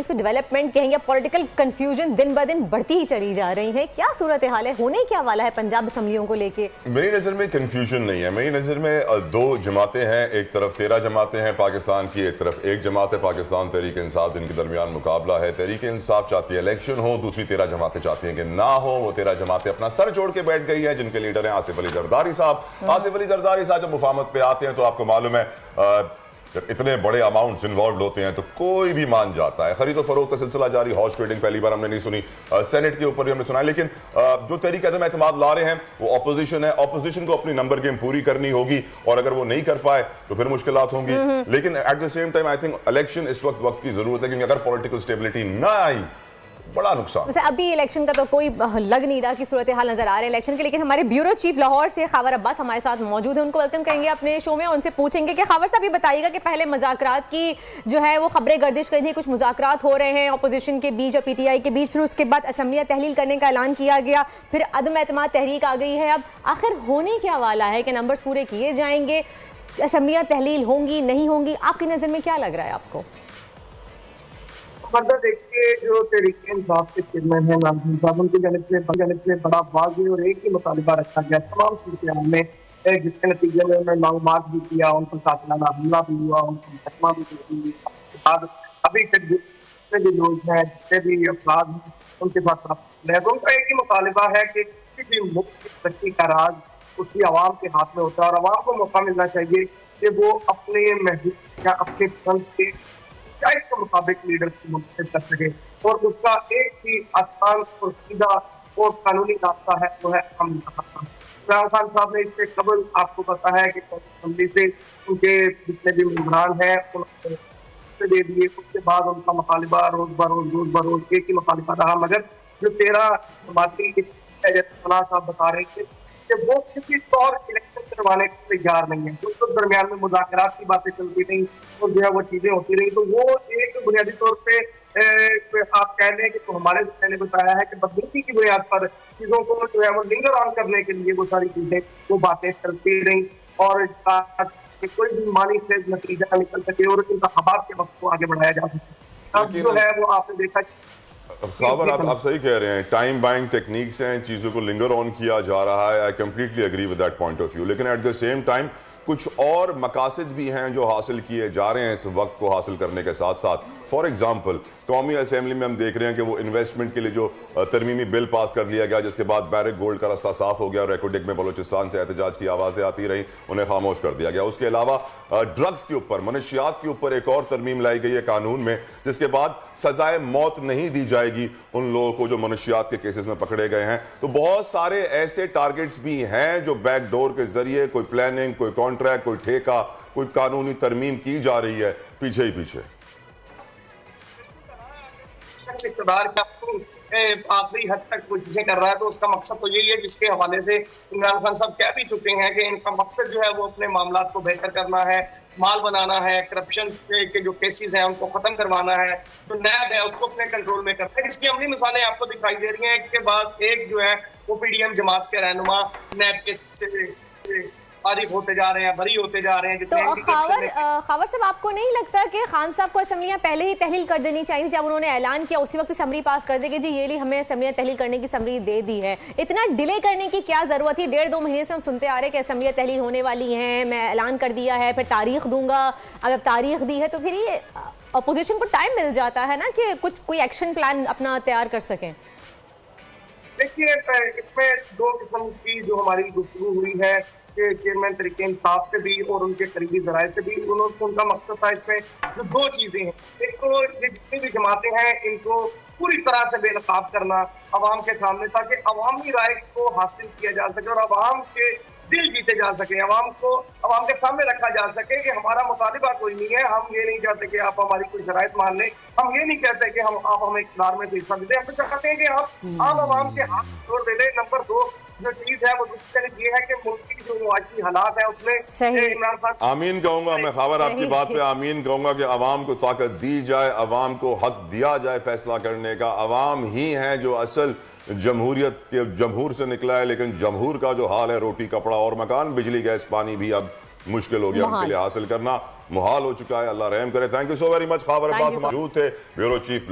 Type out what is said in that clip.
इसको डेवलपमेंट कहेंगे, political confusion दिन ब दिन बढ़ती ही चली जा रही है। क्या सूरत हाल है, होने क्या वाला है पंजाब असम्बलियों को लेके? मेरी नज़र में कंफ्यूजन नहीं है, मेरी नज़र में दो जमातें हैं। एक तरफ 13 जमातें हैं पाकिस्तान की, एक तरफ एक जमात है पाकिस्तान तहरीक इंसाफ, जिनके दरमियान मुकाबला है। तहरीक इंसाफ चाहती है इलेक्शन हो, दूसरी 13 जमातें चाहती हैं कि ना हो। वो 13 जमातें अपना सर जोड़ के बैठ गई है, जिनके लीडर हैं आसिफ अली जरदारी साहब। आसिफ अली जरदारी साहब जब मुफाहमत पे आते हैं तो आपको मालूम है जब इतने बड़े अमाउंट्स इन्वॉल्व होते हैं तो कोई भी मान जाता है। खरीदो फरोख्त का सिलसिला जारी, हॉर्स ट्रेडिंग पहली बार हमने नहीं सुनी, सेनेट के ऊपर भी हमने सुना है। लेकिन जो तहरीक अदम एतमाद ला रहे हैं वो ऑपोजिशन है। ऑपोजिशन को अपनी नंबर गेम पूरी करनी होगी और अगर वो नहीं कर पाए तो फिर मुश्किलात होंगी। लेकिन at the same time I think election इस वक्त की जरूरत है, क्योंकि अगर पॉलिटिकल स्टेबिलिटी ना आई बड़ा नुकसान। वैसे अभी इलेक्शन का तो कोई लग नहीं रहा कि सूरत हाल नजर आ रहे हैं इलेक्शन के, लेकिन हमारे ब्यूरो चीफ लाहौर से खबर अब्बास हमारे साथ मौजूद है। उनको वेलकम करेंगे अपने शो में, उनसे पूछेंगे कि खबर साहब ये बताइएगा कि पहले मुज़ाकरात की जो है वो खबरें गर्दिश कर रही हैं, कुछ मुज़ाकरात हो रहे हैं अपोजिशन के बीच और पीटीआई के बीच, फिर उसके बाद असम्बलियाँ तहलील करने का ऐलान किया गया, फिर अदम एतमाद तहरीक आ गई है। अब आखिर होने क्या वाला है कि नंबर्स पूरे किए जाएंगे, असम्बलियाँ तहलील होंगी नहीं होंगी, आपकी नज़र में क्या लग रहा है आपको? फर्दर देखिए, जो तहरीक इंसाफ के चेयरमैन है नाज़िम साहब, उनकी जानिब से बड़ा वाज़ेह और एक ही मुतालिबा रखा गया तमाम सूरत में, जिसके नतीजे में उन्होंने लॉन्ग मार्च भी किया, उन पर कातिलाना हमला भी हुआ, उनको मुकदमा भी दी। अभी तक जितने भी लोग हैं, जितने भी अफराद हैं, उनके पास उनका एक ही मुतालिबा है कि किसी भी मुल्क की तरक्की का राज उसकी आवाम के हाथ में होता है और आवाम को मौका मिलना चाहिए कि वो अपने महसूस या अपने पसंद के के मुताबिक लीडर को मुंतखब कर सके, और उसका एक ही आसान और सीधा और कानूनी रास्ता है, वो है अमन का रास्ता। इमरान खान साहब ने इससे कबल आपको पता है कि असम्बली से उनके जितने भी मेंबरान हैं उनको दे दिए, उसके बाद उनका मुतालिबा रोज बरोज एक ही मुतालिबा रहा। मगर जो 13 जमाती साहब बता रहे थे कि वो किसी तौर इलेक्शन करवाने को तैयार नहीं है, तो दरमियान में मुज़ाकरात की बातें चलती रही और जो है वो चीजें होती रही, तो वो एक बुनियादी तौर पे आप कह लें कि तो हमारे मैंने बताया है कि बदनीति की बुनियाद पर चीजों को जो है वो लिंगर ऑन करने के लिए वो सारी चीजें वो बातें चलती रही और कोई भी मानी से नतीजा निकल सके और इंतखाबात के वक्त को आगे बढ़ाया जा सके। अब जो है वो आपने देखा खबर आप सही कह रहे हैं, टाइम बाइंग टेक्निक्स हैं, चीज़ों को लिंगर ऑन किया जा रहा है। I completely agree with that point of view. लेकिन एट द सेम टाइम कुछ और मकासद भी हैं जो हासिल किए जा रहे हैं इस वक्त को हासिल करने के साथ साथ। फॉर एग्जाम्पल कौमी असेंबली में हम देख रहे हैं कि वो इन्वेस्टमेंट के लिए जो तरमीमी बिल पास कर लिया गया, जिसके बाद बैरिक गोल्ड का रास्ता साफ हो गया और रेकोडिक में बलोचिस्तान से एहतजाज की आवाज़ें आती रहीं, उन्हें खामोश कर दिया गया। उसके अलावा ड्रग्स के ऊपर, मनशियात के ऊपर एक और तरमीम लाई गई है कानून में, जिसके बाद सजाए मौत नहीं दी जाएगी उन लोगों को जो मनशियात के केसेस में पकड़े गए हैं। तो बहुत सारे ऐसे टारगेट्स भी हैं जो बैकडोर के जरिए कोई प्लानिंग, कोई कॉन्ट्रैक्ट, कोई ठेका, कोई कानूनी तरमीम की जा रही है पीछे ही पीछे। आखिरी हद तक कोशिशें कर रहा है, तो उसका मकसद तो यही है जिसके हवाले से इमरान खान साहब कह भी चुके हैं कि इनका मकसद जो है वो अपने मामलात को बेहतर करना है, माल बनाना है, करप्शन के जो केसेस हैं उनको खत्म करवाना है, जो नैब है उसको अपने कंट्रोल में करना है। इसकी अमली मिसालें आपको दिखाई दे रही हैं। एक के बाद एक जो है वो पीडीएम जमात के रहनुमा नैब के तारीफ होते जा रहे हैं, बरी होते जा रहे हैं। तो खबर साहब, आपको नहीं लगता कि खान साहब को असम्बलियां पहले ही तहलील कर देनी चाहिए? जब उन्होंने ऐलान किया उसी वक्त असम्बली पास कर दे कि जी ये ली हमें असम्बलियां तहलील करने की असम्बली दे दी है। इतना डिले करने की क्या जरूरत थी? 1.5-2 महीने से हम सुनते आ रहे हैं कि असम्बलियां तहलील होने वाली हैं, मैं ऐलान कर दिया है, फिर तारीख दूंगा। अगर तारीख दी है तो फिर ये अपोजिशन को टाइम मिल जाता है ना कि कुछ कोई एक्शन प्लान अपना तैयार कर सकें। देखिए, इसमें 2 किस्म की जो हमारी गुफ्तगू हुई है कि चेयरमैन तहरीक इंसाफ से भी और उनके करीबी जराये से भी, उनका मकसद था इसमें जो 2 चीजें हैं। एक तो ये जितनी भी जमातें हैं इनको पूरी तरह से बेनकाब करना अवाम के सामने, ताकि अवामी राय को हासिल किया जा सके और अवाम के दिल जीते जा सके, अवाम को अवाम के सामने रखा जा सके कि हमारा मुतालिबा कोई नहीं है, हम ये नहीं चाहते कि आप हमारी कोई शराइत मान लें, हम ये नहीं कहते कि आप हमें इक़्तिदार में हिस्सा दे दें, हम तो चाहते हैं कि आप अवाम के हाथ छोड़ दे दें। नंबर 2 जो चीज है वो दूसरी ये है कि मुल्क की जो मुआशी हालात है उसमें आमीन कहूंगा मैं, खबर आपकी बात पे आमीन कहूंगा कि अवाम को ताकत दी जाए, अवाम को हक दिया जाए फैसला करने का। अवाम ही है जो असल जमहूरियत के जमहूर से निकला है, लेकिन जमहूर का जो हाल है, रोटी कपड़ा और मकान, बिजली गैस पानी भी अब मुश्किल हो गया उनके लिए हासिल करना, मुहाल हो चुका है। अल्लाह रहम करे। Thank you so very much. खबर अब्बास मौजूद थे, ब्यूरो चीफ